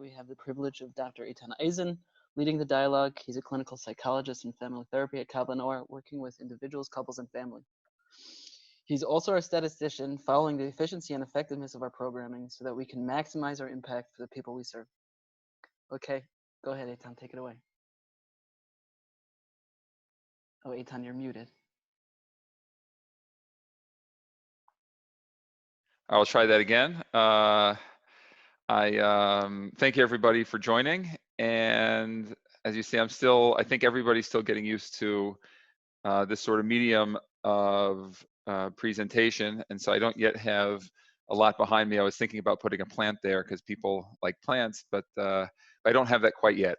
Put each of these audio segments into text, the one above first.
we have the privilege of Dr. Eisen leading the dialogue. He's a clinical psychologist in family therapy at Kav L'Noar, working with individuals, couples, and family. He's also our statistician, following the efficiency and effectiveness of our programming so that we can maximize our impact for the people we serve. Okay, go ahead, Eitan, take it away. Oh, Eitan, you're muted. I'll try that again. I thank you everybody for joining. And as you see, I think everybody's still getting used to this sort of medium of presentation. And so I don't yet have a lot behind me. I was thinking about putting a plant there because people like plants, but I don't have that quite yet.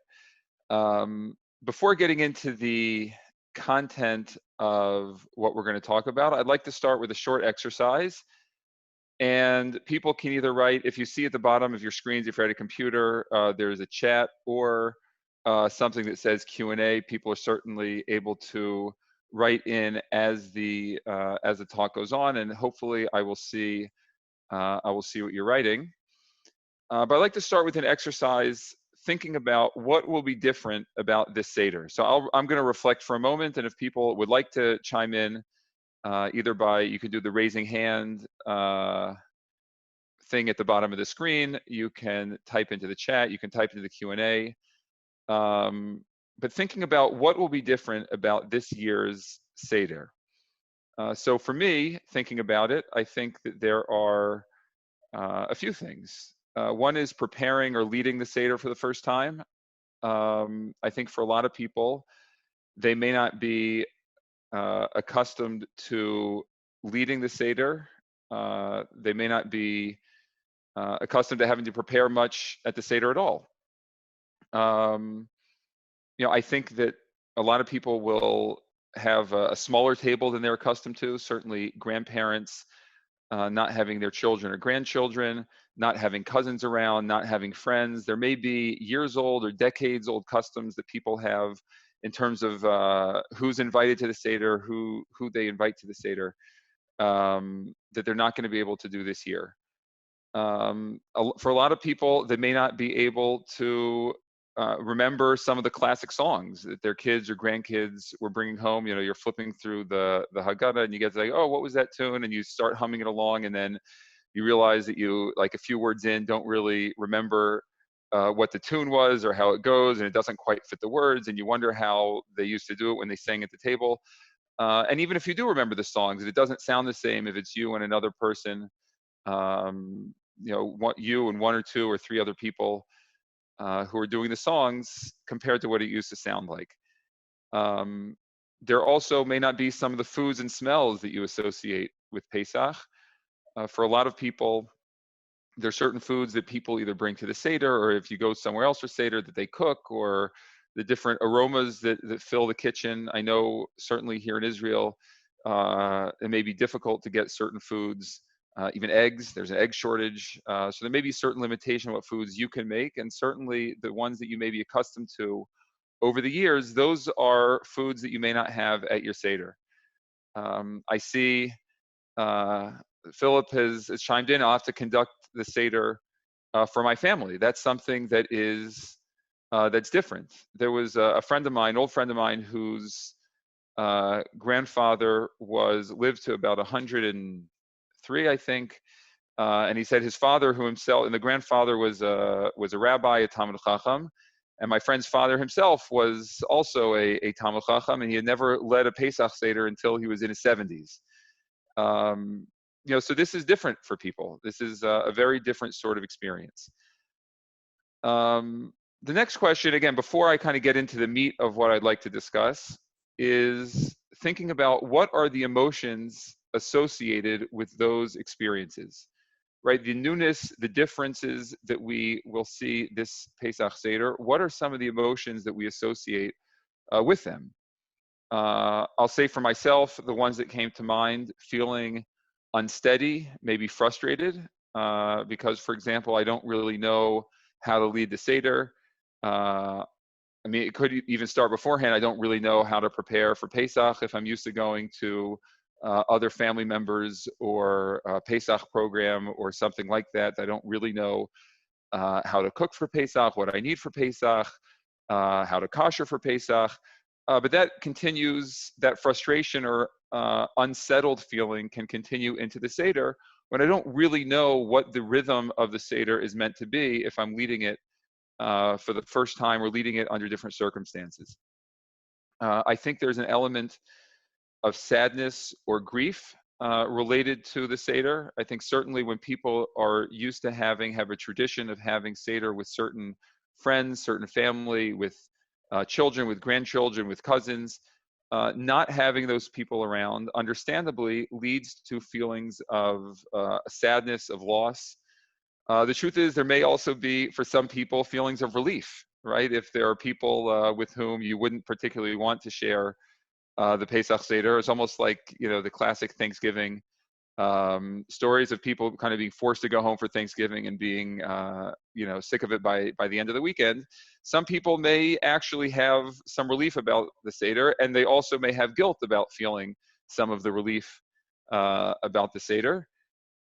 Before getting into the content of what we're going to talk about, I'd like to start with a short exercise. And people can either write, if you see at the bottom of your screens, if you're at a computer, there's a chat or something that says Q&A. People are certainly able to write in as the talk goes on, and hopefully I will see what you're writing. But I'd like to start with an exercise thinking about what will be different about this Seder. So I'm going to reflect for a moment, and if people would like to chime in, either by, you can do the raising hand thing at the bottom of the screen, you can type into the chat, you can type into the Q&A. But thinking about what will be different about this year's Seder. So for me, thinking about it, I think that there are a few things. One is preparing or leading the Seder for the first time. I think for a lot of people, they may not be accustomed to leading the Seder. They may not be accustomed to having to prepare much at the Seder at all. I think that a lot of people will have a smaller table than they're accustomed to. Certainly grandparents not having their children or grandchildren, not having cousins around, not having friends. There may be years old or decades old customs that people have in terms of who's invited to the Seder, who they invite to the Seder, that they're not going to be able to do this year. For a lot of people, they may not be able to remember some of the classic songs that their kids or grandkids were bringing home. You're flipping through the Haggadah and you get to like, oh, what was that tune? And you start humming it along, and then you realize that you, like a few words in, don't really remember what the tune was or how it goes, and it doesn't quite fit the words, and you wonder how they used to do it when they sang at the table. And even if you do remember the songs, it doesn't sound the same if it's you and another person, you and one or two or three other people who are doing the songs compared to what it used to sound like. There also may not be some of the foods and smells that you associate with Pesach. For a lot of people, there are certain foods that people either bring to the Seder, or if you go somewhere else for Seder, that they cook, or the different aromas that fill the kitchen. I know certainly here in Israel, it may be difficult to get certain foods, even eggs. There's an egg shortage. So there may be certain limitation on what foods you can make, and certainly the ones that you may be accustomed to over the years, those are foods that you may not have at your Seder. I see Philip has chimed in. I'll have to conduct the Seder for my family. That's something that is that's different. There was a friend of mine, old friend of mine, whose grandfather lived to about 103, I think, and he said his father, who himself, and the grandfather was a rabbi, a Talmid Chacham, and my friend's father himself was also a Talmid Chacham, and he had never led a Pesach Seder until he was in his 70s. So this is different for people. This is a very different sort of experience. The next question, again, before I kind of get into the meat of what I'd like to discuss, is thinking about what are the emotions associated with those experiences, right? The newness, the differences that we will see this Pesach Seder, what are some of the emotions that we associate with them? I'll say for myself, the ones that came to mind: feeling unsteady, maybe frustrated, because, for example, I don't really know how to lead the Seder. It could even start beforehand. I don't really know how to prepare for Pesach if I'm used to going to other family members or a Pesach program or something like that. I don't really know how to cook for Pesach, what I need for Pesach, how to kosher for Pesach. But that continues, that frustration or unsettled feeling can continue into the Seder when I don't really know what the rhythm of the Seder is meant to be if I'm leading it for the first time or leading it under different circumstances. I think there's an element of sadness or grief related to the Seder. I think certainly when people are used to have a tradition of having Seder with certain friends, certain family, with children, with grandchildren, with cousins, not having those people around, understandably, leads to feelings of sadness, of loss. The truth is, there may also be, for some people, feelings of relief, right? If there are people with whom you wouldn't particularly want to share the Pesach Seder, it's almost like, the classic Thanksgiving stories of people kind of being forced to go home for Thanksgiving and being, sick of it by the end of the weekend. Some people may actually have some relief about the Seder, and they also may have guilt about feeling some of the relief about the Seder.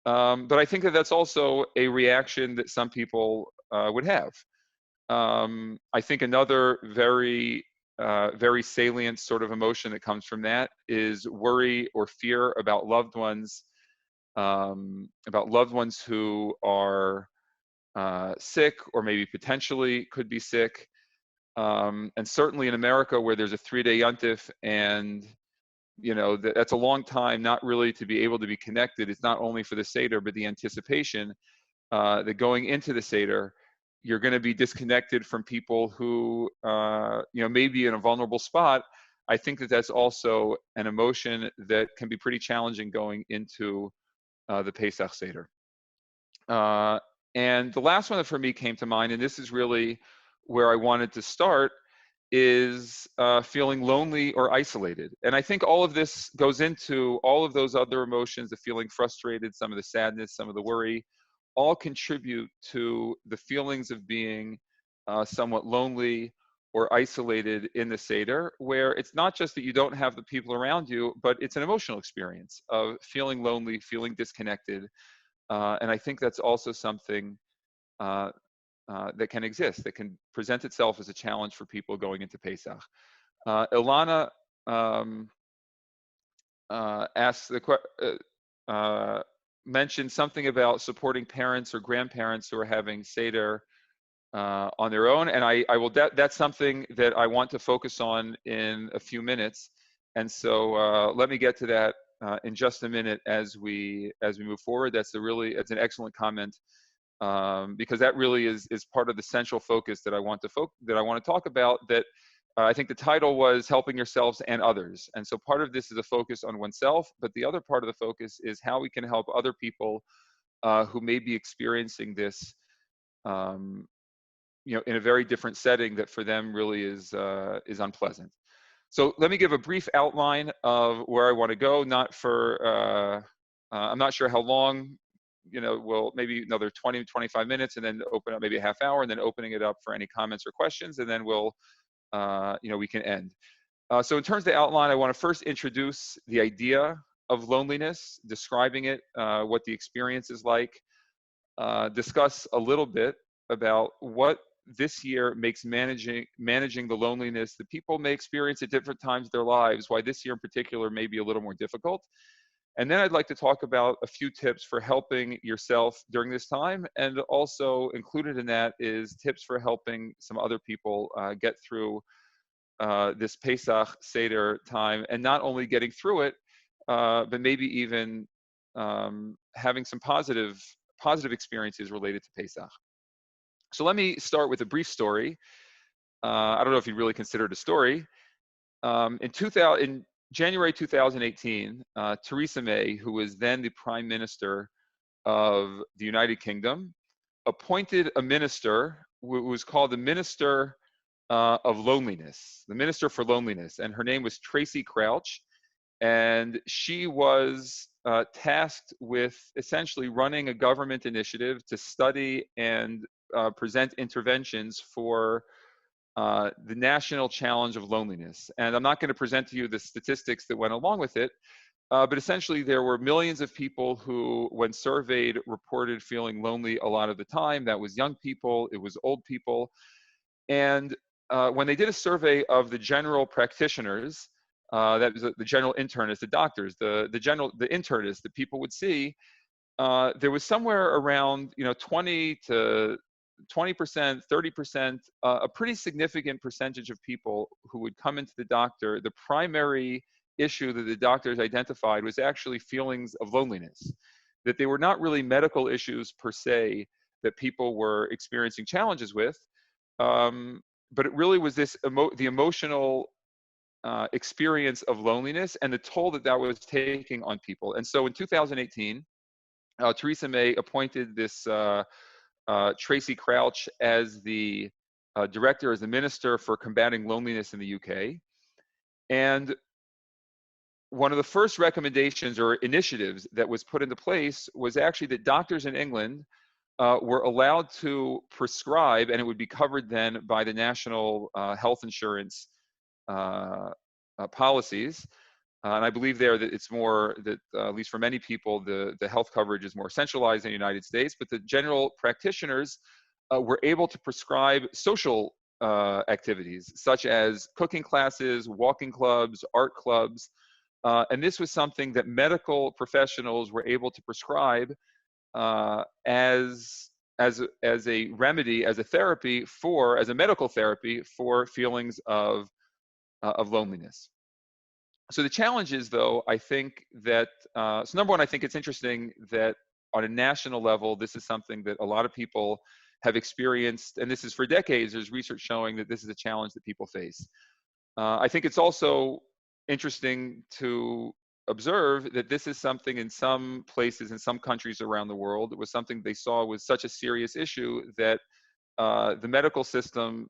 But I think that that's also a reaction that some people would have. I think another very salient sort of emotion that comes from that is worry or fear about loved ones who are sick or maybe potentially could be sick. And certainly in America, where there's a 3-day yontif, and that's a long time not really to be able to be connected. It's not only for the Seder, but the anticipation that going into the Seder, you're going to be disconnected from people who may be in a vulnerable spot. I think that that's also an emotion that can be pretty challenging going into the Pesach Seder. And the last one that for me came to mind, and this is really where I wanted to start, is feeling lonely or isolated. And I think all of this goes into all of those other emotions, the feeling frustrated, some of the sadness, some of the worry, all contribute to the feelings of being somewhat lonely or isolated in the Seder, where it's not just that you don't have the people around you, but it's an emotional experience of feeling lonely, feeling disconnected. And I think that's also something that can exist, that can present itself as a challenge for people going into Pesach. Ilana mentioned something about supporting parents or grandparents who are having Seder on their own, and I will. That's something that I want to focus on in a few minutes, and so let me get to that in just a minute as we move forward. It's an excellent comment. Because that really is part of the central focus that I want to talk about. That I think the title was helping yourselves and others, and so part of this is a focus on oneself, but the other part of the focus is how we can help other people who may be experiencing this, in a very different setting that for them really is unpleasant. So let me give a brief outline of where I want to go. I'm not sure how long. We'll maybe another 20, 25 minutes, and then open up maybe a half hour, and then opening it up for any comments or questions, and then we can end. So in terms of the outline, I want to first introduce the idea of loneliness, describing it, what the experience is like, discuss a little bit about what this year makes managing the loneliness that people may experience at different times of their lives, why this year in particular may be a little more difficult. And then I'd like to talk about a few tips for helping yourself during this time. And also included in that is tips for helping some other people get through this Pesach Seder time, and not only getting through it, but maybe even having some positive experiences related to Pesach. So let me start with a brief story. I don't know if you really consider it a story. In January 2018, Theresa May, who was then the Prime Minister of the United Kingdom, appointed a minister who was called the Minister of Loneliness, the Minister for Loneliness, and her name was Tracy Crouch, and she was tasked with essentially running a government initiative to study and present interventions for the national challenge of loneliness. And I'm not going to present to you the statistics that went along with it, But essentially, there were millions of people who, when surveyed, reported feeling lonely a lot of the time. That was young people, it was old people. And when they did a survey of the general practitioners, that was the general internists, the doctors, the internists that people would see, there was somewhere around 20 to 20%, 30%, a pretty significant percentage of people who would come into the doctor. The primary issue that the doctors identified was actually feelings of loneliness, that they were not really medical issues per se that people were experiencing challenges with, but it really was this the emotional experience of loneliness and the toll that that was taking on people. And so in 2018, Theresa May appointed this Tracy Crouch as the director, as the minister for combating loneliness in the UK. And one of the first recommendations or initiatives that was put into place was actually that doctors in England were allowed to prescribe, and it would be covered then by the national health insurance policies. And I believe there that it's more that, at least for many people, the health coverage is more centralized in the United States, but the general practitioners were able to prescribe social activities, such as cooking classes, walking clubs, art clubs. And this was something that medical professionals were able to prescribe as a remedy, as a therapy for, as a medical therapy for feelings of loneliness. So the challenge is, though, I think that, so number one, I think it's interesting that on a national level, this is something that a lot of people have experienced, and this is for decades. There's research showing that this is a challenge that people face. I think it's also interesting to observe that this is something in some places, in some countries around the world, it was something they saw was such a serious issue that the medical system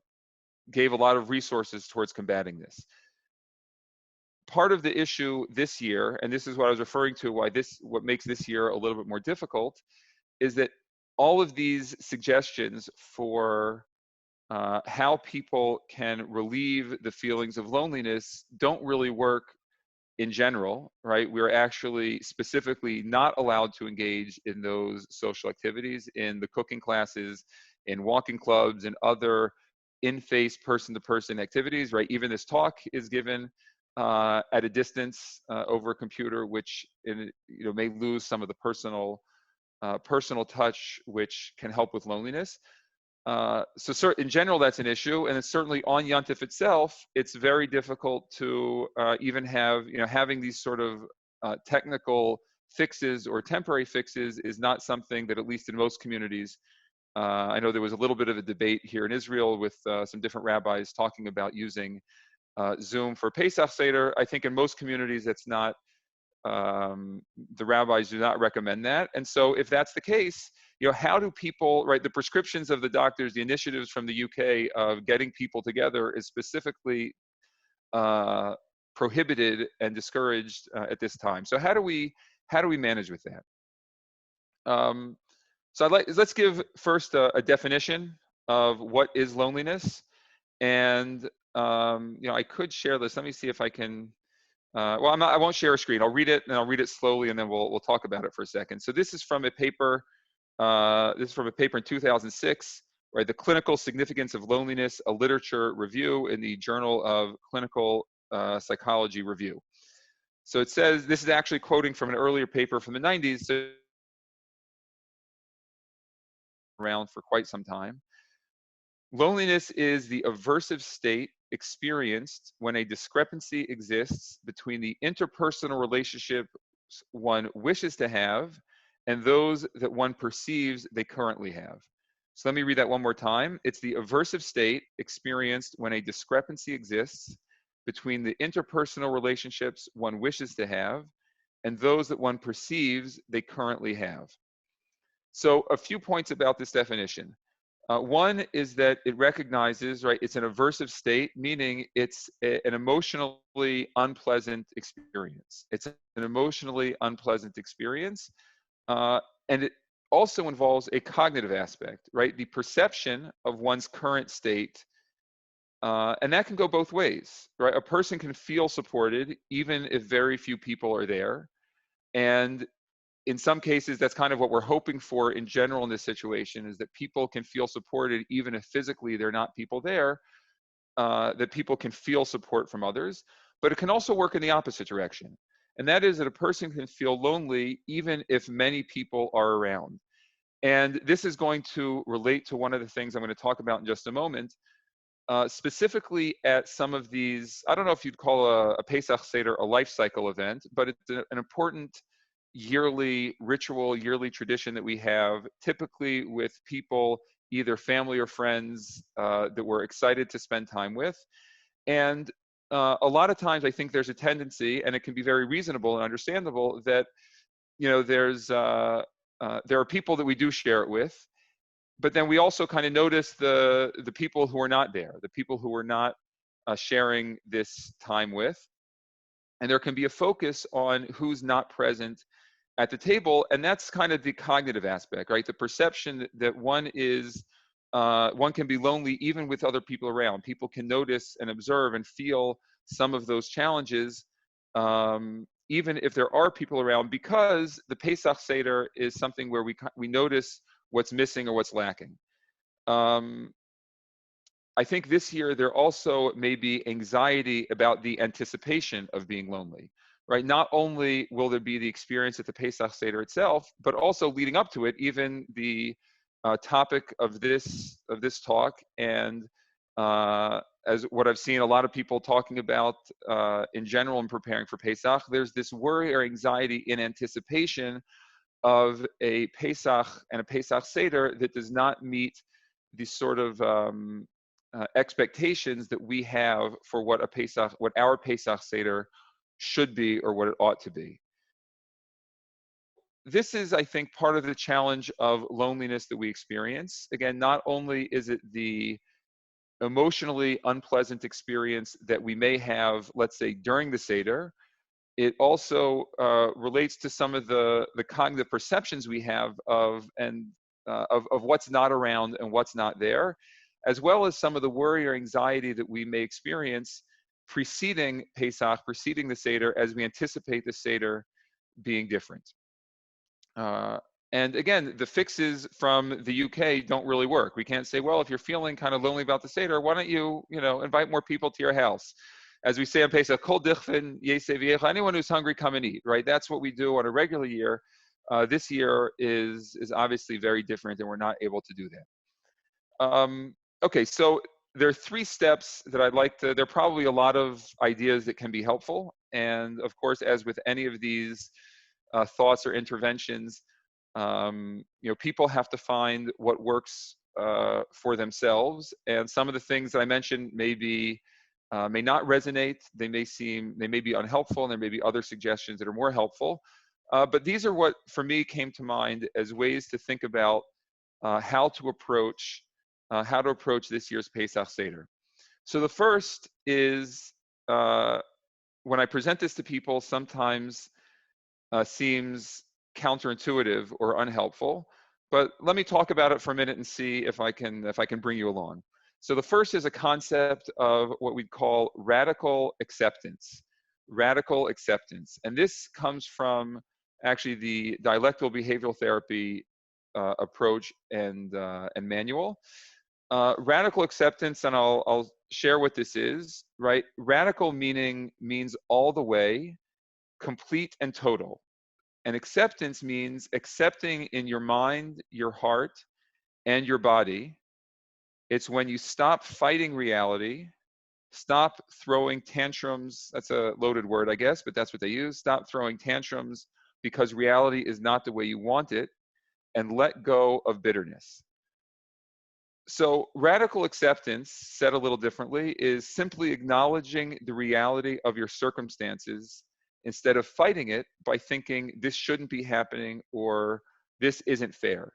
gave a lot of resources towards combating this. Part of the issue this year, and this is what I was referring to, what makes this year a little bit more difficult, is that all of these suggestions for how people can relieve the feelings of loneliness don't really work in general, right? We're actually specifically not allowed to engage in those social activities, in the cooking classes, in walking clubs, and other in-face person-to-person activities, right? Even this talk is given at a distance over a computer, which may lose some of the personal touch, which can help with loneliness. So in general, that's an issue, and it's certainly on Yontif itself. It's very difficult to even have, having these sort of technical fixes or temporary fixes is not something that, at least in most communities, I know there was a little bit of a debate here in Israel with some different rabbis talking about using Zoom for Pesach seder. I think in most communities, that's not, the rabbis do not recommend that. And so if that's the case, how do people, right, the prescriptions of the doctors, the initiatives from the UK of getting people together is specifically prohibited and discouraged at this time. So how do we manage with that? So let's give first a definition of what is loneliness. And I could share this. Let me see if I can. Well, I won't share a screen. I'll read it, and I'll read it slowly, and then we'll talk about it for a second. So this is from a paper. This is from a paper in 2006, right? The Clinical Significance of Loneliness, a literature review in the Journal of Clinical Psychology Review. So it says, this is actually quoting from an earlier paper from the 90s, so around for quite some time. Loneliness is the aversive state experienced when a discrepancy exists between the interpersonal relationships one wishes to have and those that one perceives they currently have. So let me read that one more time. It's the aversive state experienced when a discrepancy exists between the interpersonal relationships one wishes to have and those that one perceives they currently have. So a few points about this definition. One is that it recognizes, right, it's an aversive state, meaning it's an emotionally unpleasant experience. It's an emotionally unpleasant experience. And it also involves a cognitive aspect, right? The perception of one's current state. And that can go both ways, right? A person can feel supported even if very few people are there. And in some cases, that's kind of what we're hoping for in general in this situation, is that people can feel supported even if physically they're not people there, that people can feel support from others. But it can also work in the opposite direction. And that is that a person can feel lonely even if many people are around. And this is going to relate to one of the things I'm going to talk about in just a moment, specifically at some of these. I don't know if you'd call a Pesach Seder a life cycle event, but it's an important yearly ritual, yearly tradition that we have, typically with people, either family or friends, that we're excited to spend time with. And a lot of times I think there's a tendency, and it can be very reasonable and understandable, that, you know, there are people that we do share it with, but then we also kind of notice the people who are not there, the people who are not sharing this time with. And there can be a focus on who's not present at the table, and that's kind of the cognitive aspect, right? The perception that one is, one can be lonely even with other people around. People can notice and observe and feel some of those challenges, even if there are people around, because the Pesach Seder is something where we notice what's missing or what's lacking. I think this year there also may be anxiety about the anticipation of being lonely, right? Not only will there be the experience at the Pesach Seder itself, but also leading up to it, even the topic of this talk, and as what I've seen a lot of people talking about in general in preparing for Pesach, there's this worry or anxiety in anticipation of a Pesach and a Pesach Seder that does not meet the sort of expectations that we have for what our Pesach Seder should be or what it ought to be. This is, I think, part of the challenge of loneliness that we experience. Again, not only is it the emotionally unpleasant experience that we may have, let's say, during the Seder, it also relates to some of the cognitive perceptions we have of what's not around and what's not there, as well as some of the worry or anxiety that we may experience preceding Pesach, preceding the Seder, as we anticipate the Seder being different. And again, the fixes from the UK don't really work. We can't say, well, if you're feeling kind of lonely about the Seder, why don't you, invite more people to your house? As we say on Pesach, Kol dichven yeseh v'yecha, anyone who's hungry, come and eat, right? That's what we do on a regular year. This year is obviously very different, and we're not able to do that. Okay, so there are 3 steps that I'd like to, there are probably a lot of ideas that can be helpful. And of course, as with any of these thoughts or interventions, people have to find what works for themselves. And some of the things that I mentioned may not resonate. They may be unhelpful, and there may be other suggestions that are more helpful. But these are what, for me, came to mind as ways to think about how to approach this year's Pesach Seder. So the first is, when I present this to people, sometimes seems counterintuitive or unhelpful. But let me talk about it for a minute and see if I can bring you along. So the first is a concept of what we'd call radical acceptance. Radical acceptance. And this comes from actually the dialectical behavioral therapy approach and manual. Radical acceptance, and I'll share what this is, right? Radical means all the way, complete and total. And acceptance means accepting in your mind, your heart, and your body. It's when you stop fighting reality, stop throwing tantrums. That's a loaded word, I guess, but that's what they use. Stop throwing tantrums because reality is not the way you want it, and let go of bitterness. So radical acceptance, said a little differently, is simply acknowledging the reality of your circumstances instead of fighting it by thinking this shouldn't be happening or this isn't fair.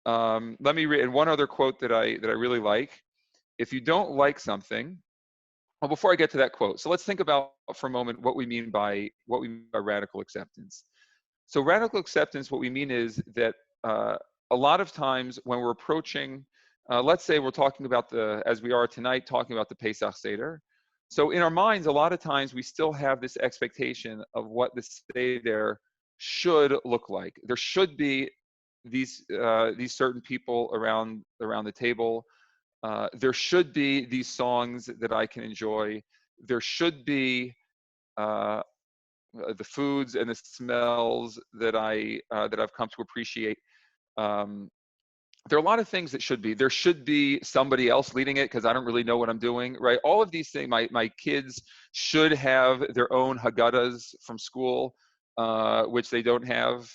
Let me read one other quote that I really like. If you don't like something, well, before I get to that quote, so let's think about for a moment what we mean by radical acceptance. So radical acceptance, what we mean is that a lot of times when we're approaching, let's say we're talking about as we are tonight, talking about the Pesach Seder. So in our minds, a lot of times we still have this expectation of what the Seder should look like. There should be these certain people around the table. There should be these songs that I can enjoy. There should be uh, the foods and the smells that I've come to appreciate. Um, there are a lot of things that should be. There should be somebody else leading it because I don't really know what I'm doing, right? All of these things. My kids should have their own Haggadahs from school, which they don't have,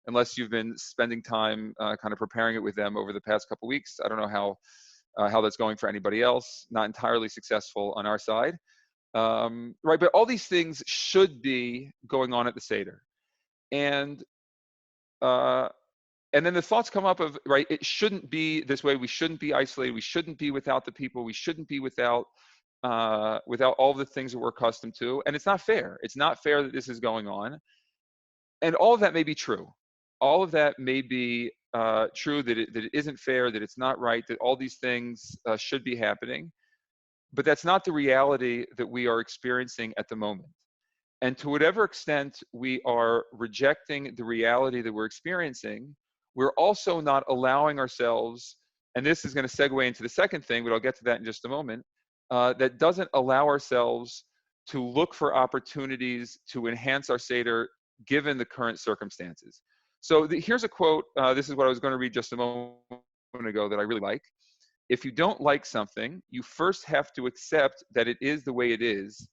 unless you've been spending time kind of preparing it with them over the past couple weeks. I don't know how that's going for anybody else. Not entirely successful on our side, right? But all these things should be going on at the seder, and uh, and then the thoughts come up of, right, it shouldn't be this way. We shouldn't be isolated. We shouldn't be without the people. We shouldn't be without all the things that we're accustomed to. And it's not fair. It's not fair that this is going on. And all of that may be true. All of that may be true, that it isn't fair, that it's not right, that all these things should be happening. But that's not the reality that we are experiencing at the moment. And to whatever extent we are rejecting the reality that we're experiencing, we're also not allowing ourselves, and this is going to segue into the second thing, but I'll get to that in just a moment, that doesn't allow ourselves to look for opportunities to enhance our Seder given the current circumstances. So here's a quote. This is what I was going to read just a moment ago that I really like. If you don't like something, you first have to accept that it is the way it is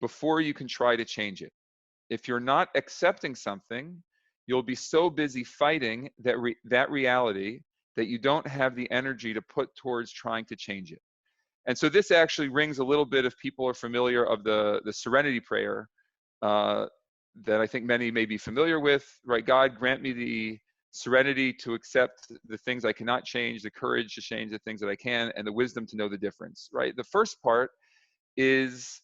before you can try to change it. If you're not accepting something, you'll be so busy fighting that reality that you don't have the energy to put towards trying to change it. And so this actually rings a little bit, if people are familiar, of the serenity prayer that I think many may be familiar with, right? God, grant me the serenity to accept the things I cannot change, the courage to change the things that I can, and the wisdom to know the difference, right? The first part is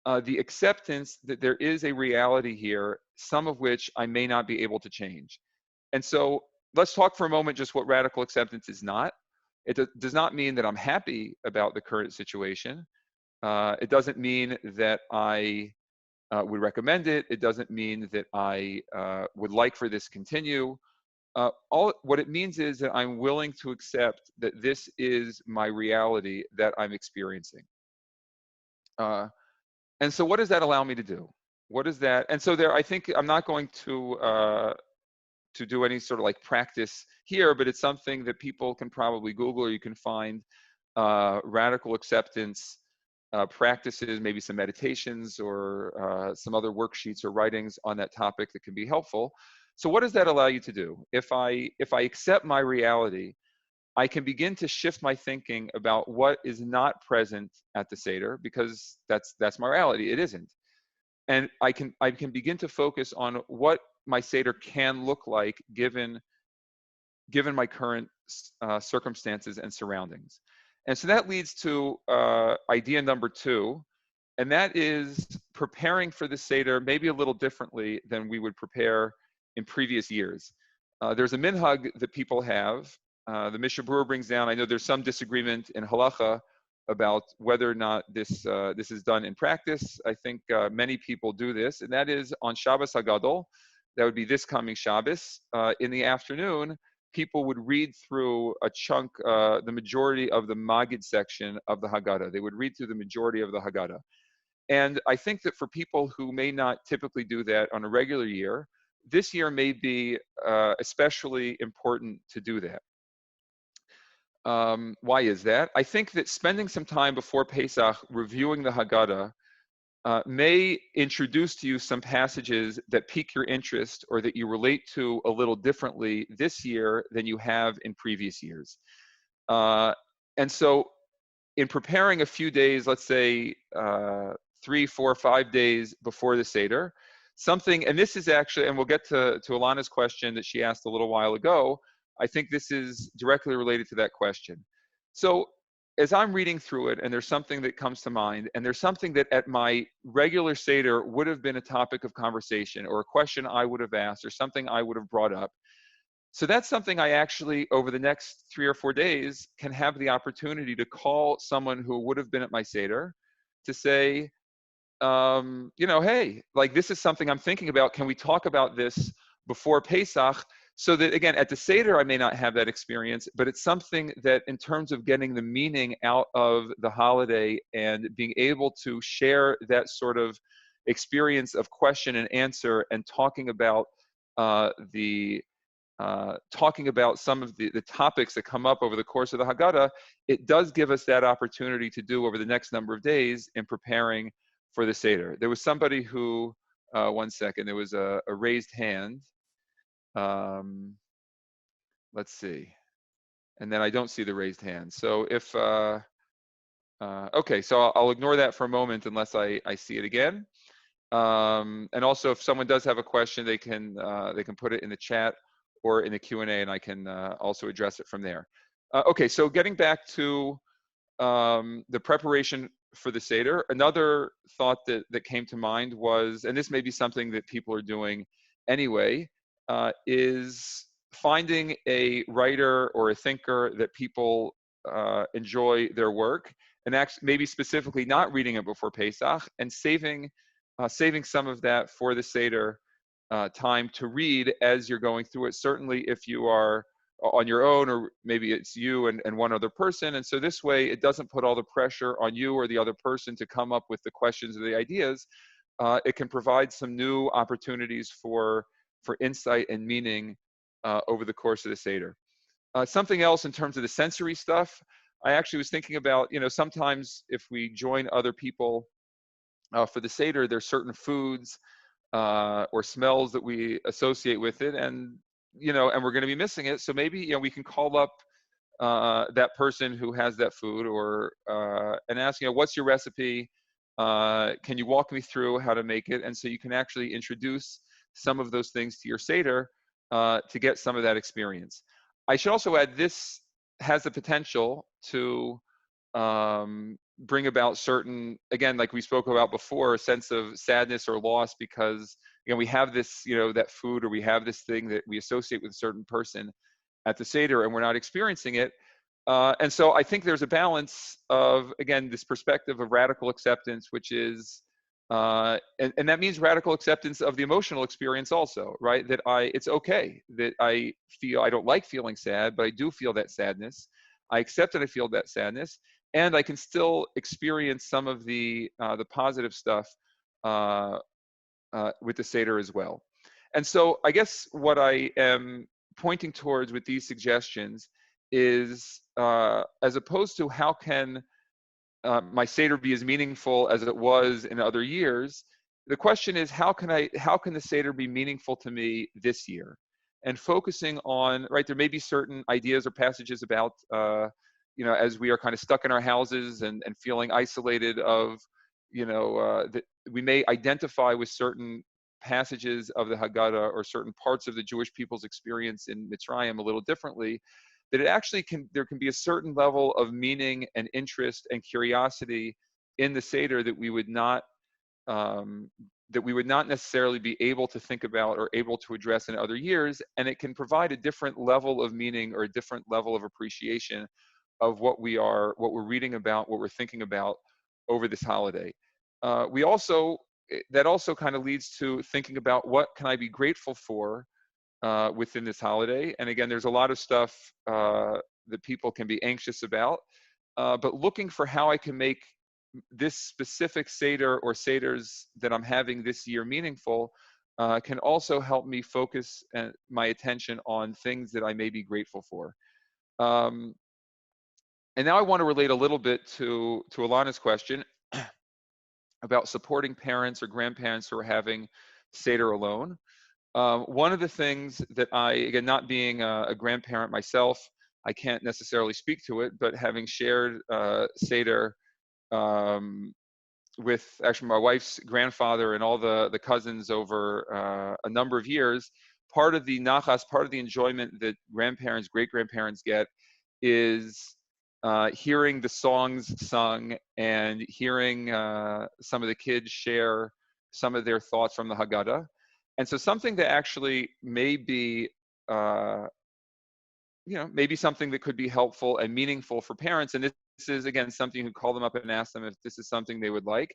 the acceptance that there is a reality here, some of which I may not be able to change. And so let's talk for a moment just what radical acceptance is not. It does not mean that I'm happy about the current situation. It doesn't mean that I would recommend it. It doesn't mean that I would like for this to continue. What it means is that I'm willing to accept that this is my reality that I'm experiencing. And so what does that allow me to do? What is that? And so I think I'm not going to do any sort of like practice here, but it's something that people can probably Google, or you can find radical acceptance practices, maybe some meditations or some other worksheets or writings on that topic that can be helpful. So what does that allow you to do? If I accept my reality, I can begin to shift my thinking about what is not present at the Seder, because that's my reality. It isn't. And I can begin to focus on what my Seder can look like given my current circumstances and surroundings. And so that leads to idea number 2, and that is preparing for the Seder maybe a little differently than we would prepare in previous years. There's a minhag that people have. The Mishnah Berurah brings down, I know there's some disagreement in halacha about whether or not this is done in practice. I think many people do this, and that is on Shabbos HaGadol. That would be this coming Shabbos. In the afternoon, people would read through a chunk, the majority of the Magid section of the Haggadah. They would read through the majority of the Haggadah. And I think that for people who may not typically do that on a regular year, this year may be especially important to do that. Why is that? I think that spending some time before Pesach reviewing the Haggadah may introduce to you some passages that pique your interest or that you relate to a little differently this year than you have in previous years. And so in preparing a few days, let's say 3, 4, 5 days before the Seder, something, and this is actually, and we'll get to Alana's question that she asked a little while ago, I think this is directly related to that question. So as I'm reading through it, and there's something that comes to mind, and there's something that at my regular Seder would have been a topic of conversation, or a question I would have asked, or something I would have brought up. So that's something I actually, over the next 3 or 4 days, can have the opportunity to call someone who would have been at my Seder to say, hey, like this is something I'm thinking about. Can we talk about this before Pesach? So that again, at the seder, I may not have that experience, but it's something that, in terms of getting the meaning out of the holiday and being able to share that sort of experience of question and answer and the talking about some of the topics that come up over the course of the Haggadah, it does give us that opportunity to do over the next number of days in preparing for the Seder. There was somebody who, one second, there was a raised hand. Um, let's see. And then I don't see the raised hand. So if, okay, so I'll ignore that for a moment unless I see it again. And also, if someone does have a question, they can put it in the chat or in the Q&A, and I can also address it from there. Okay, so getting back to the preparation for the Seder, another thought that came to mind was, and this may be something that people are doing anyway, is finding a writer or a thinker that people enjoy their work, and actually maybe specifically not reading it before Pesach, and saving some of that for the Seder time to read as you're going through it. Certainly if you are on your own, or maybe it's you and one other person. And so this way, it doesn't put all the pressure on you or the other person to come up with the questions or the ideas. It can provide some new opportunities for insight and meaning over the course of the Seder. Something else in terms of the sensory stuff, I actually was thinking about, sometimes if we join other people for the Seder, there's certain foods or smells that we associate with it, and and we're going to be missing it. So maybe we can call up that person who has that food, or and ask, what's your recipe? Can you walk me through how to make it? And so you can actually introduce some of those things to your Seder to get some of that experience. I should also add, this has the potential to bring about certain, again, like we spoke about before, a sense of sadness or loss, because we have this, that food, or we have this thing that we associate with a certain person at the Seder, and we're not experiencing it. And so I think there's a balance of, again, this perspective of radical acceptance, which is, and that means radical acceptance of the emotional experience also, right? That it's okay that I don't like feeling sad, but I do feel that sadness. I accept that I feel that sadness, and I can still experience some of the positive stuff with the Seder as well. And so I guess what I am pointing towards with these suggestions is, as opposed to how can my Seder be as meaningful as it was in other years, the question is, how can the Seder be meaningful to me this year? And focusing on, right, there may be certain ideas or passages about, as we are kind of stuck in our houses and feeling isolated of, that we may identify with certain passages of the Haggadah or certain parts of the Jewish people's experience in Mitzrayim a little differently, that it actually there can be a certain level of meaning and interest and curiosity in the Seder that we would not necessarily be able to think about or able to address in other years, and it can provide a different level of meaning or a different level of appreciation of what we're reading about, what we're thinking about over this holiday. That also kind of leads to thinking about, what can I be grateful for within this holiday? And again, there's a lot of stuff that people can be anxious about, but looking for how I can make this specific Seder or Seders that I'm having this year meaningful can also help me focus my attention on things that I may be grateful for. And now I want to relate a little bit to Alana's question about supporting parents or grandparents who are having Seder alone. One of the things that again, not being a grandparent myself, I can't necessarily speak to it, but having shared Seder with actually my wife's grandfather and all the cousins over a number of years, part of the nachas, part of the enjoyment that grandparents, great-grandparents get is hearing the songs sung and hearing some of the kids share some of their thoughts from the Haggadah. And so something that actually may be, maybe something that could be helpful and meaningful for parents, and this is, again, something you call them up and ask them if this is something they would like,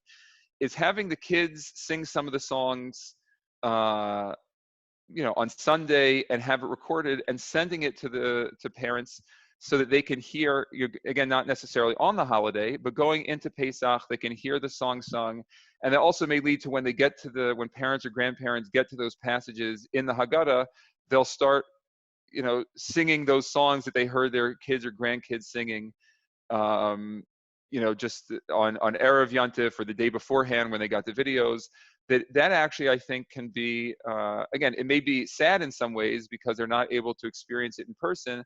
is having the kids sing some of the songs, on Sunday, and have it recorded and sending it to parents so that they can hear, again, not necessarily on the holiday, but going into Pesach, they can hear the song sung. And that also may lead to when parents or grandparents get to those passages in the Haggadah, they'll start, singing those songs that they heard their kids or grandkids singing, just on Erev Yontif or the day beforehand when they got the videos. That actually, I think, can be, again, it may be sad in some ways because they're not able to experience it in person,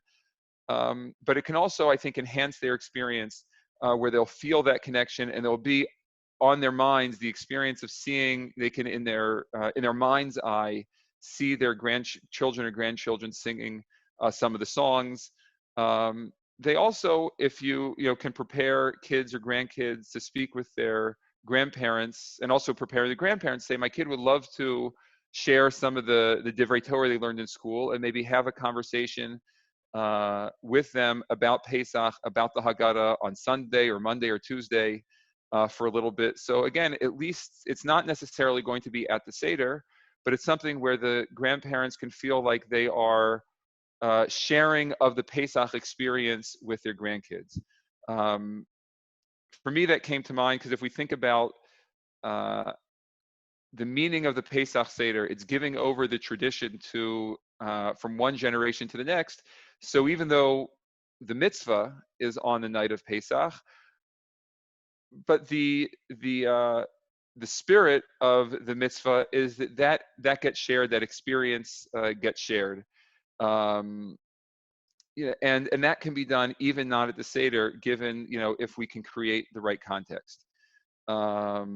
but it can also, I think, enhance their experience, where they'll feel that connection, and they'll be on their minds the experience of seeing, they can in their mind's eye see their grandchildren or grandchildren singing some of the songs. They also, if you can prepare kids or grandkids to speak with their grandparents, and also prepare the grandparents, say, my kid would love to share some of the divrei Torah they learned in school, and maybe have a conversation with them about Pesach, about the Haggadah on Sunday or Monday or Tuesday, for a little bit. So again, at least it's not necessarily going to be at the seder, but it's something where the grandparents can feel like they are sharing of the Pesach experience with their grandkids. For me, that came to mind because if we think about the meaning of the Pesach Seder, it's giving over the tradition to from one generation to the next. So even though the mitzvah is on the night of Pesach, but the spirit of the mitzvah is that gets shared, that experience gets shared. And that can be done even not at the Seder, given, if we can create the right context. I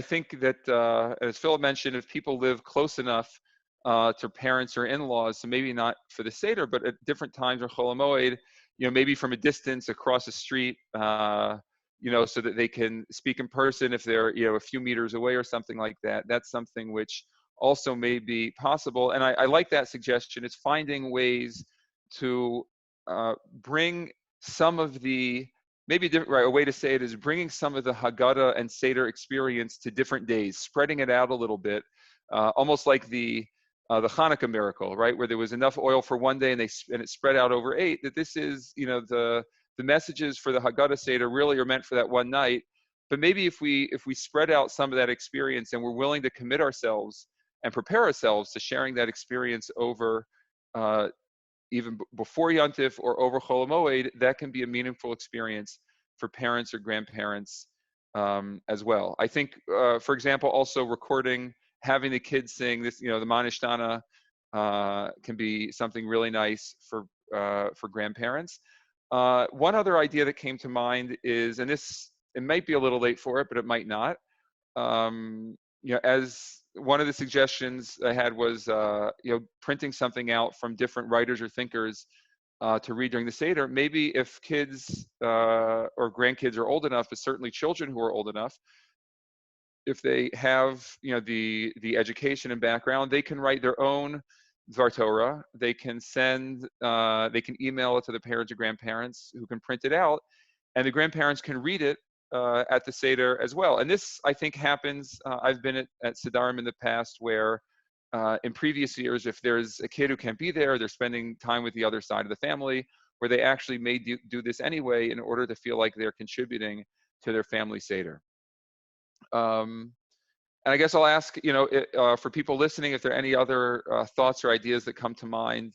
think that, as Philip mentioned, if people live close enough to parents or in-laws, so maybe not for the Seder, but at different times or Chol HaMoed, maybe from a distance across the street, so that they can speak in person if they're, a few meters away or something like that. That's something which also may be possible. And I like that suggestion. It's finding ways to bring some of the, maybe a way to say it is bringing some of the Haggadah and Seder experience to different days, spreading it out a little bit, almost like the Hanukkah miracle, right, where there was enough oil for one day and it spread out over 8. That this is, the messages for the Haggadah Seder really are meant for that one night. But maybe if we spread out some of that experience and we're willing to commit ourselves and prepare ourselves to sharing that experience over even before Yontif or over Chol HaMoed, that can be a meaningful experience for parents or grandparents as well. I think, for example, also recording, having the kids sing this, the Manishtana can be something really nice for grandparents. One other idea that came to mind is, and it might be a little late for it, but it might not. As one of the suggestions I had was, printing something out from different writers or thinkers to read during the Seder. Maybe if kids or grandkids are old enough, but certainly children who are old enough, if they have, the education and background, they can write their own Dvar Torah. They can email it to the parents or grandparents who can print it out, and the grandparents can read it at the Seder as well. And this, I think, happens. I've been at Sedarim in the past where in previous years, if there's a kid who can't be there, they're spending time with the other side of the family, where they actually may do this anyway in order to feel like they're contributing to their family Seder. And I guess I'll ask, for people listening, if there are any other thoughts or ideas that come to mind,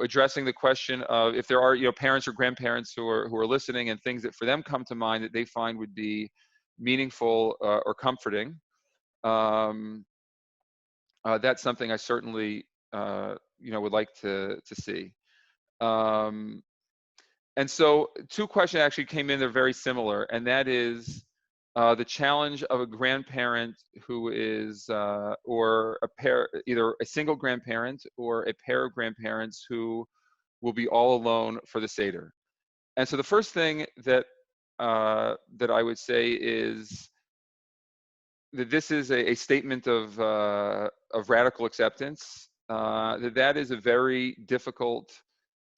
addressing the question of if there are, parents or grandparents who are listening and things that for them come to mind that they find would be meaningful or comforting. That's something I certainly, would like to see. And so 2 questions actually came in, they're very similar, and that is the challenge of a grandparent who is, or a pair, either a single grandparent or a pair of grandparents who will be all alone for the Seder. And so the first thing that I would say is that this is a statement of radical acceptance, that is a very difficult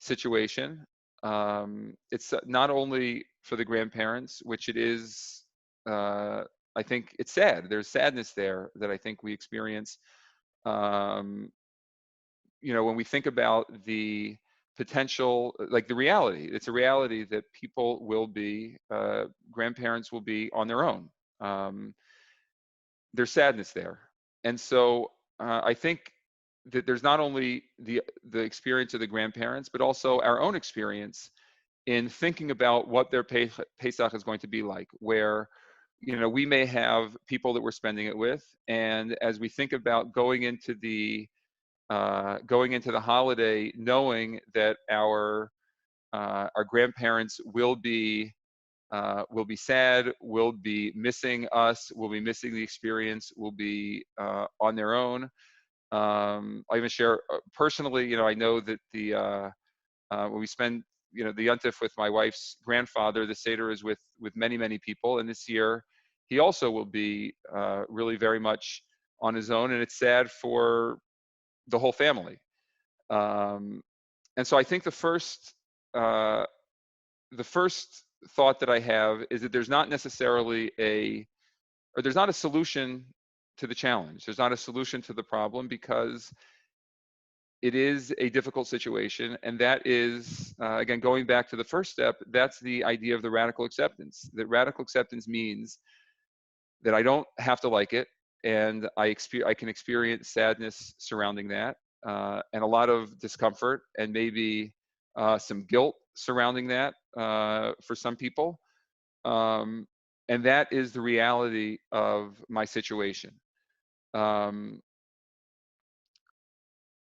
situation. It's not only for the grandparents, which it is, I think it's sad. There's sadness there that I think we experience. Um, when we think about the potential, like the reality, it's a reality that people will be, grandparents will be on their own. Um, there's sadness there. And so I think that there's not only the experience of the grandparents, but also our own experience in thinking about what their Pesach is going to be like, where we may have people that we're spending it with, and as we think about going into the holiday, knowing that our grandparents will be sad, will be missing us, will be missing the experience, will be on their own. I even share personally, I know that when we spend the yontif with my wife's grandfather, the seder is with many, many people, and this year he also will be really very much on his own, and it's sad for the whole family. And so I think uh, the first thought that I have is that there's not necessarily there's not a solution to the challenge. There's not a solution to the problem, because it is a difficult situation. And that is, again, going back to the first step, that's the idea of the radical acceptance. That radical acceptance means that I don't have to like it, and I can experience sadness surrounding that, and a lot of discomfort, and maybe some guilt surrounding that for some people. And that is the reality of my situation. Um,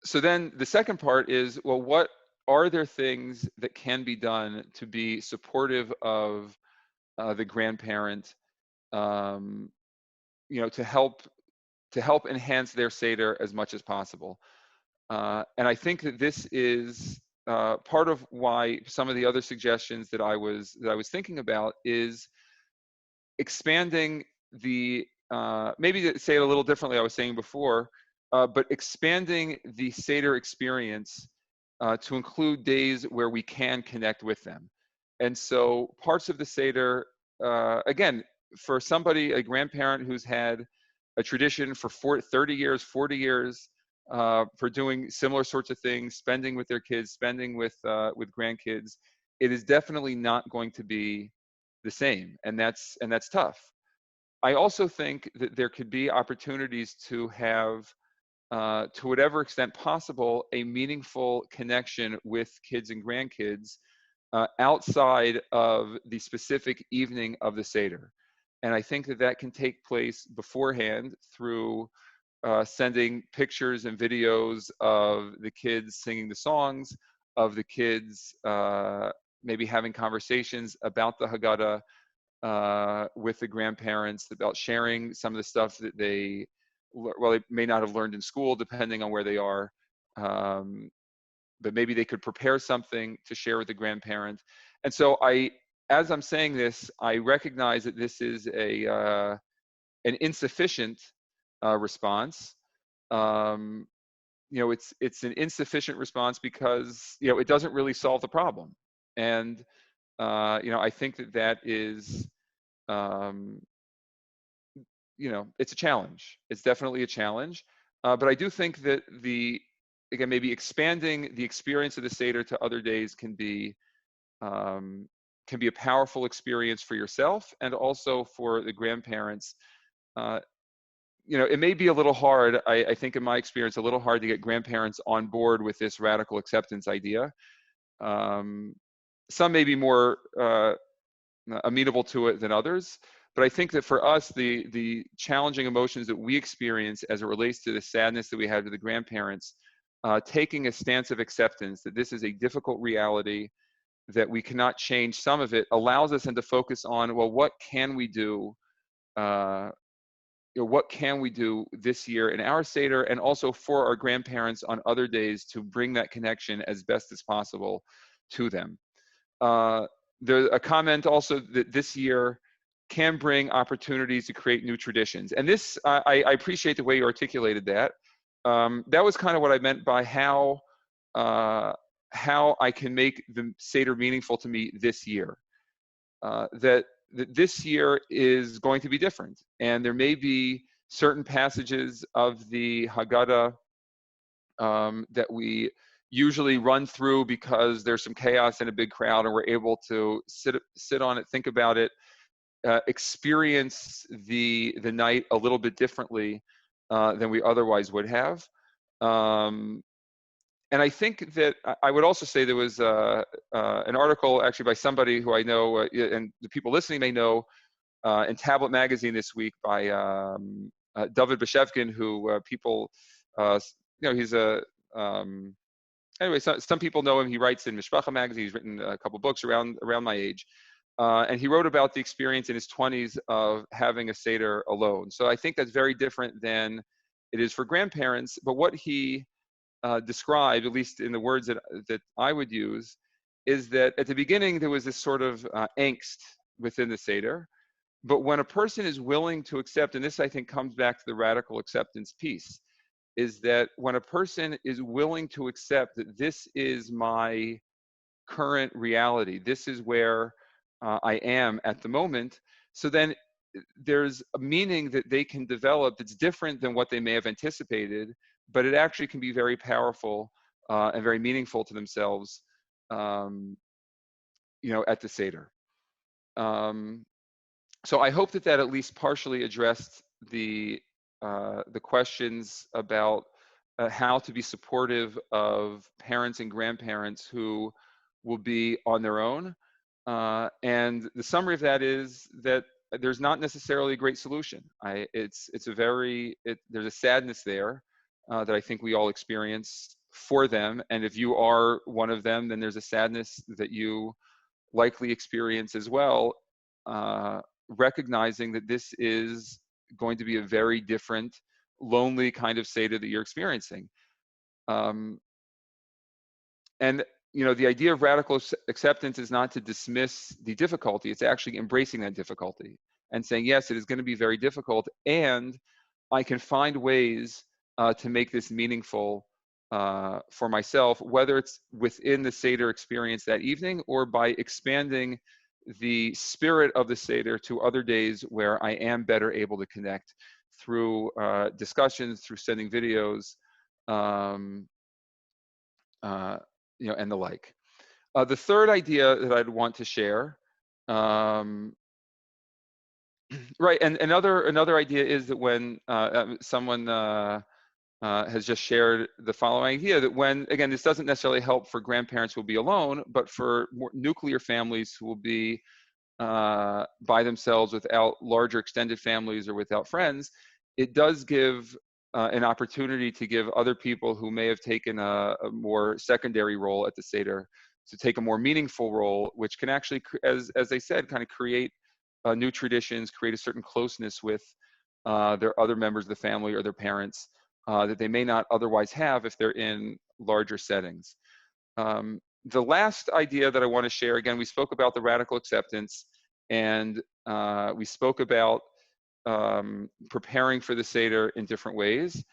so then the second part is, well, what are there things that can be done to be supportive of the grandparent, um, to help enhance their seder as much as possible? And I think that this is part of why some of the other suggestions that I was thinking about is expanding the maybe to say it a little differently. I was saying before, but expanding the seder experience to include days where we can connect with them. And so parts of the seder, again, for somebody, a grandparent who's had a tradition for 30 years, 40 years, for doing similar sorts of things, spending with their kids, spending with grandkids, it is definitely not going to be the same, and that's tough. I also think that there could be opportunities to have, to whatever extent possible, a meaningful connection with kids and grandkids outside of the specific evening of the Seder. And I think that that can take place beforehand through sending pictures and videos of the kids singing the songs, of the kids maybe having conversations about the Haggadah with the grandparents, about sharing some of the stuff that they may not have learned in school, depending on where they are. But maybe they could prepare something to share with the grandparent. And so as I'm saying this, I recognize that this is an insufficient response. It's an insufficient response because it doesn't really solve the problem. And I think that is it's a challenge. It's definitely a challenge. But I do think that again, maybe expanding the experience of the Seder to other days can be a powerful experience for yourself and also for the grandparents. It may be a little hard, I think in my experience, a little hard to get grandparents on board with this radical acceptance idea. Some may be more amenable to it than others. But I think that for us, the challenging emotions that we experience as it relates to the sadness that we had with the grandparents, taking a stance of acceptance that this is a difficult reality, that we cannot change some of it, allows us then to focus on, well, what can we do? What can we do this year in our Seder and also for our grandparents on other days to bring that connection as best as possible to them? There's a comment also that this year can bring opportunities to create new traditions. And this, I appreciate the way you articulated that. That was kind of what I meant by how how I can make the seder meaningful to me this year. That this year is going to be different, and there may be certain passages of the Haggadah that we usually run through because there's some chaos in a big crowd, and we're able to sit on it, think about it, experience the night a little bit differently than we otherwise would have. And I think that I would also say there was an article actually by somebody who I know, and the people listening may know, in Tablet Magazine this week by David Bashevkin, who people, he's a, anyway, some people know him. He writes in Mishpacha Magazine. He's written a couple books around my age. And he wrote about the experience in his 20s of having a seder alone. So I think that's very different than it is for grandparents. But what he described, at least in the words that I would use, is that at the beginning there was this sort of angst within the seder. But when a person is willing to accept, and this I think comes back to the radical acceptance piece, is that when a person is willing to accept that this is my current reality, this is where I am at the moment, so then there's a meaning that they can develop that's different than what they may have anticipated, but it actually can be very powerful and very meaningful to themselves, at the Seder. So I hope that at least partially addressed the questions about how to be supportive of parents and grandparents who will be on their own. And the summary of that is that there's not necessarily a great solution. There's a sadness there that I think we all experience for them. And if you are one of them, then there's a sadness that you likely experience as well, recognizing that this is going to be a very different, lonely kind of Seder that you're experiencing. And the idea of radical acceptance is not to dismiss the difficulty. It's actually embracing that difficulty and saying, yes, it is going to be very difficult, and I can find ways to make this meaningful for myself, whether it's within the Seder experience that evening or by expanding the spirit of the Seder to other days where I am better able to connect through discussions, through sending videos, and the like. The third idea that I'd want to share, right, and another idea is that when someone has just shared the following idea, that when, again, this doesn't necessarily help for grandparents who will be alone, but for more nuclear families who will be by themselves without larger extended families or without friends, it does give an opportunity to give other people who may have taken a more secondary role at the Seder to take a more meaningful role, which can actually, as they said, kind of create new traditions, create a certain closeness with their other members of the family or their parents that they may not otherwise have if they're in larger settings. The last idea that I want to share, again, we spoke about the radical acceptance, and we spoke about preparing for the Seder in different ways.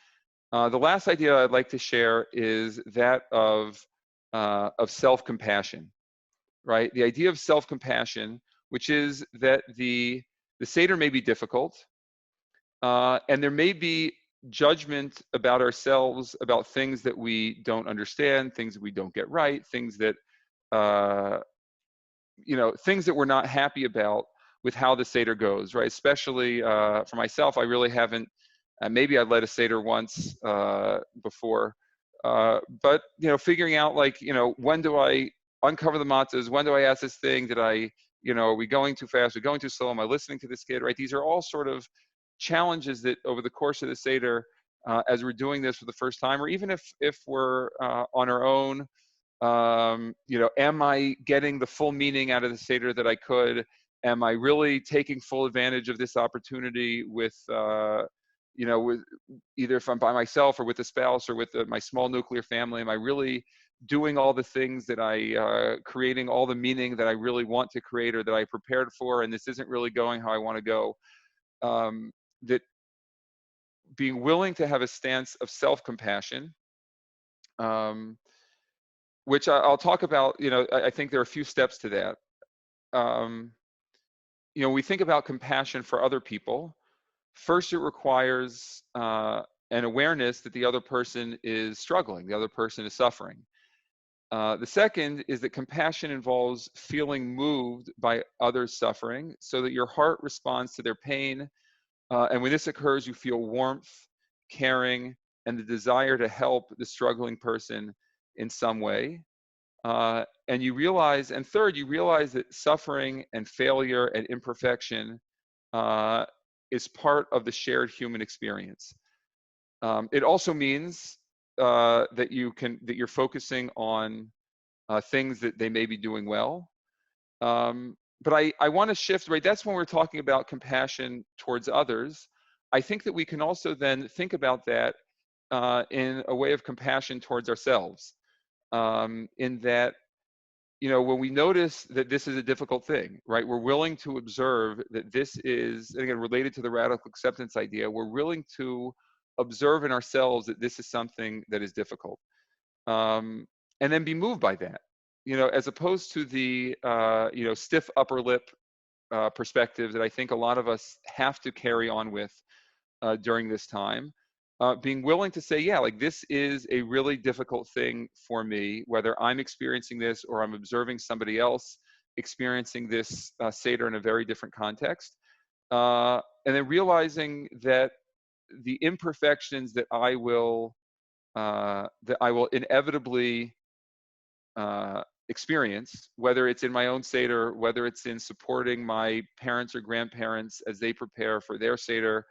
The last idea I'd like to share is that of self-compassion, right? The idea of self-compassion, which is that the Seder may be difficult, and there may be judgment about ourselves, about things that we don't understand, things that we don't get right, things that things that we're not happy about with how the Seder goes, right? Especially for myself, I really haven't. Maybe I led a Seder once before, but figuring out when do I uncover the matzahs? When do I ask this thing? Are we going too fast? Are we going too slow? Am I listening to this kid? Right? These are all sort of challenges that over the course of the Seder, as we're doing this for the first time, or even if we're on our own, am I getting the full meaning out of the Seder that I could? Am I really taking full advantage of this opportunity with either if I'm by myself or with a spouse or with my small nuclear family? Am I really doing all the things that creating all the meaning that I really want to create or that I prepared for, and this isn't really going how I want to go? That being willing to have a stance of self-compassion, which I'll talk about. I think there are a few steps to that. We think about compassion for other people. First, it requires an awareness that the other person is struggling, the other person is suffering. The second is that compassion involves feeling moved by others' suffering so that your heart responds to their pain. And when this occurs, you feel warmth, caring, and the desire to help the struggling person in some way. And third, you realize that suffering and failure and imperfection is part of the shared human experience. It also means that you're focusing on things that they may be doing well. But I want to shift, right? That's when we're talking about compassion towards others. I think that we can also then think about that in a way of compassion towards ourselves. In that, when we notice that this is a difficult thing, right? We're willing to observe that this is, again, related to the radical acceptance idea. We're willing to observe in ourselves that this is something that is difficult, and then be moved by that, as opposed to the, stiff upper lip perspective that I think a lot of us have to carry on with during this time. Being willing to say, yeah, like this is a really difficult thing for me, whether I'm experiencing this or I'm observing somebody else experiencing this seder in a very different context. And then realizing that the imperfections that I will inevitably experience, whether it's in my own seder, whether it's in supporting my parents or grandparents as they prepare for their seder,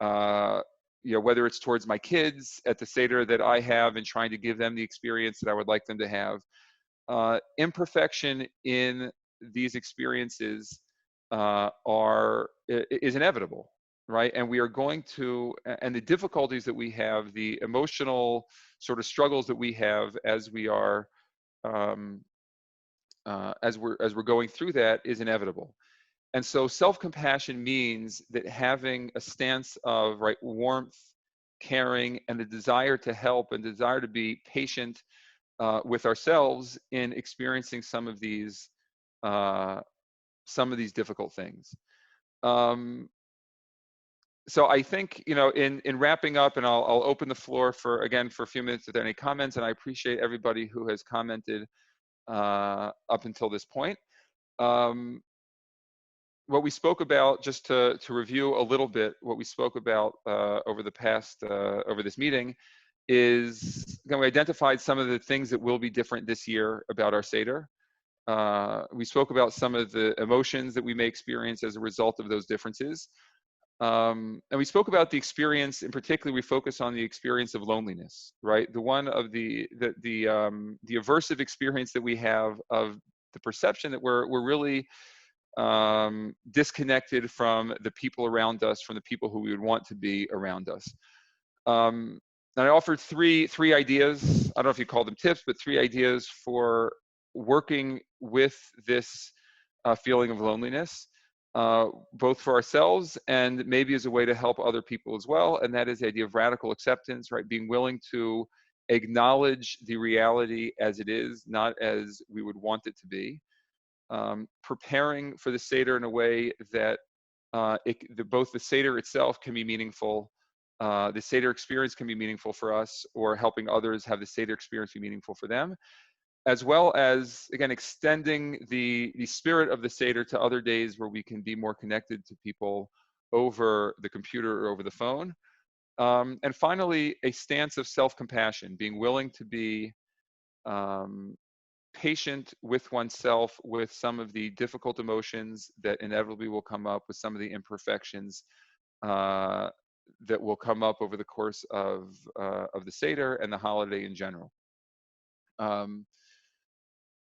whether it's towards my kids at the seder that I have and trying to give them the experience that I would like them to have. Imperfection in these experiences is inevitable, right? And we are going to, and the difficulties that we have, the emotional sort of struggles that we have as we are, as we're going through that is inevitable. And so self-compassion means that having a stance of, right, warmth, caring, and the desire to help and desire to be patient with ourselves in experiencing some of these difficult things. So I think, in wrapping up, and I'll open the floor for a few minutes if there are any comments, and I appreciate everybody who has commented up until this point. What we spoke about, just to review a little bit, what we spoke about over this meeting is, again, we identified some of the things that will be different this year about our Seder. We spoke about some of the emotions that we may experience as a result of those differences. And we spoke about the experience, in particular, we focus on the experience of loneliness, right? The one of the aversive experience that we have of the perception that we're really disconnected from the people around us, from the people who we would want to be around us. And I offered three ideas. I don't know if you call them tips, but 3 ideas for working with this feeling of loneliness, both for ourselves and maybe as a way to help other people as well. And that is the idea of radical acceptance, right? Being willing to acknowledge the reality as it is, not as we would want it to be. Preparing for the Seder in a way that both the Seder itself can be meaningful, the Seder experience can be meaningful for us, or helping others have the Seder experience be meaningful for them, as well as, again, extending the spirit of the Seder to other days where we can be more connected to people over the computer or over the phone. And finally, a stance of self-compassion, being willing to be patient with oneself, with some of the difficult emotions that inevitably will come up, with some of the imperfections that will come up over the course of the Seder and the holiday in general.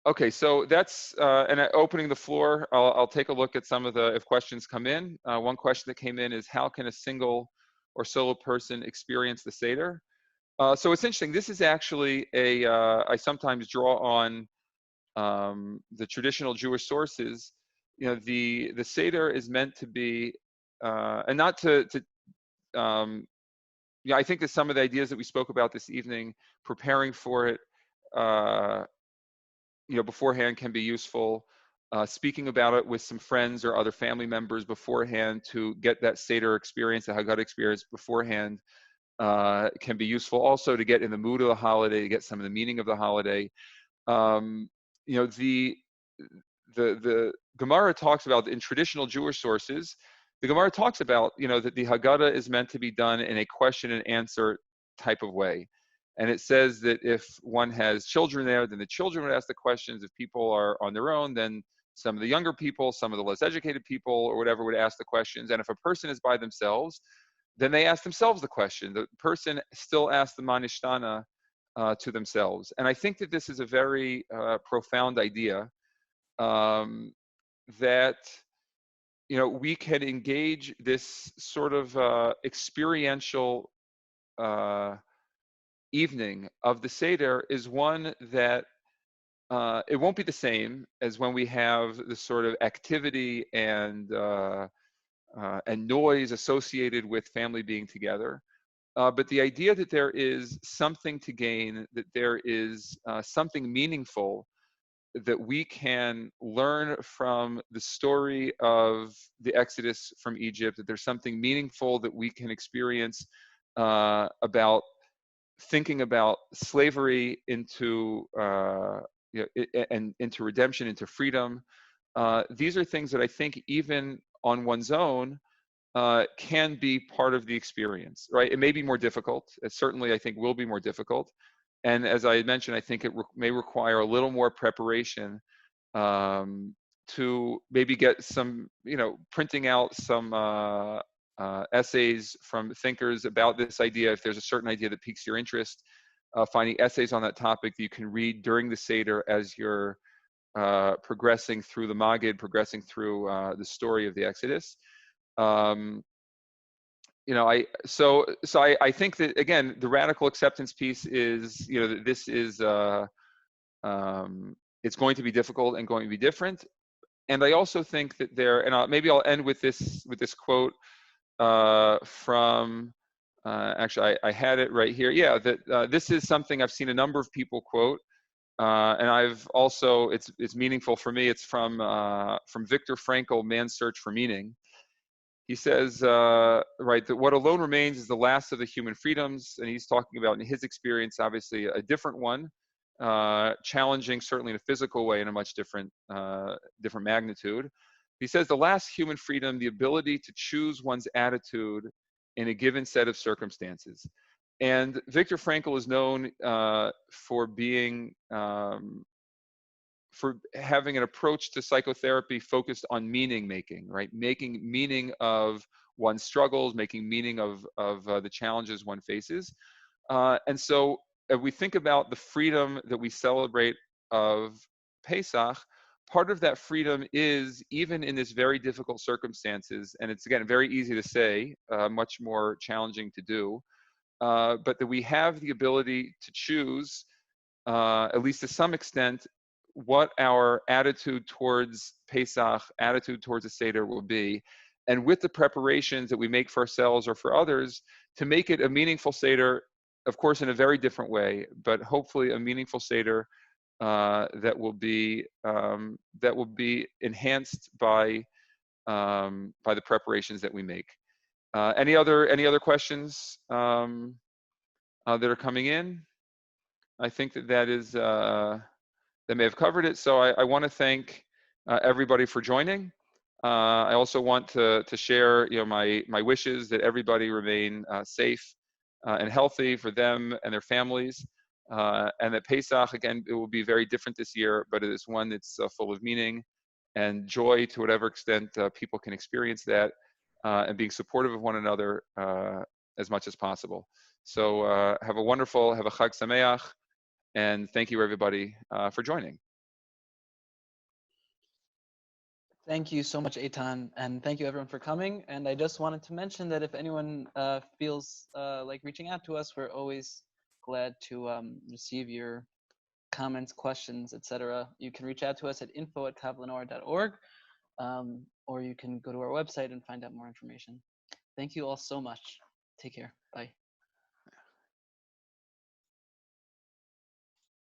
Okay, so that's, and opening the floor, I'll take a look at some of if questions come in. One question that came in is, how can a single or solo person experience the Seder? So it's interesting. This is actually I sometimes draw on the traditional Jewish sources. The Seder is meant to be, and not to I think that some of the ideas that we spoke about this evening, preparing for it, beforehand can be useful. Speaking about it with some friends or other family members beforehand to get that seder experience, the Haggadah experience beforehand, can be useful. Also to get in the mood of the holiday, to get some of the meaning of the holiday. Um, you know, the Gemara talks about, in traditional Jewish sources, the Gemara talks about, that the Haggadah is meant to be done in a question and answer type of way. And it says that if one has children there, then the children would ask the questions. If people are on their own, then some of the younger people, some of the less educated people or whatever would ask the questions. And if a person is by themselves, then they ask themselves the question. The person still asks the manishtana to themselves. And I think that this is a very profound idea, that we can engage this sort of experiential evening of the seder is one that it won't be the same as when we have the sort of activity and noise associated with family being together. But the idea that there is something to gain, that there is something meaningful that we can learn from the story of the Exodus from Egypt, that there's something meaningful that we can experience about thinking about slavery into and into redemption, into freedom. These are things that I think even on one's own can be part of the experience, right? It may be more difficult. It certainly, I think, will be more difficult. And as I mentioned, I think it may require a little more preparation to maybe get some, printing out some essays from thinkers about this idea. If there's a certain idea that piques your interest, finding essays on that topic that you can read during the Seder as you're progressing through the Maggid, progressing through the story of the Exodus. I think that, again, the radical acceptance piece is, that this is it's going to be difficult and going to be different. And I also think that maybe I'll end with this quote from actually I had it right here. Yeah, that this is something I've seen a number of people quote, and I've also it's meaningful for me. It's from Viktor Frankl, Man's Search for Meaning. He says, right, that what alone remains is the last of the human freedoms. And he's talking about, in his experience, obviously a different one, challenging certainly in a physical way, in a much different magnitude. He says the last human freedom, the ability to choose one's attitude in a given set of circumstances. And Viktor Frankl is known for being for having an approach to psychotherapy focused on meaning making, right? Making meaning of one's struggles, making meaning of the challenges one faces. And so if we think about the freedom that we celebrate of Pesach, part of that freedom is, even in this very difficult circumstances, and it's, again, very easy to say, much more challenging to do, but that we have the ability to choose, at least to some extent, what our attitude towards Pesach, attitude towards the Seder will be, and with the preparations that we make for ourselves or for others, to make it a meaningful Seder, of course, in a very different way, but hopefully a meaningful Seder that will be enhanced by the preparations that we make. Any other questions that are coming in? I think that is. That may have covered it. So I want to thank everybody for joining. I also want to share, my wishes that everybody remain safe and healthy for them and their families, and that Pesach, again, it will be very different this year, but it is one that's full of meaning and joy to whatever extent people can experience that, and being supportive of one another as much as possible. So have a Chag Sameach. And thank you, everybody, for joining. Thank you so much, Eitan, and thank you, everyone, for coming. And I just wanted to mention that if anyone feels like reaching out to us, we're always glad to receive your comments, questions, etc. You can reach out to us at info@kavlenoar.org, or you can go to our website and find out more information. Thank you all so much. Take care. Bye.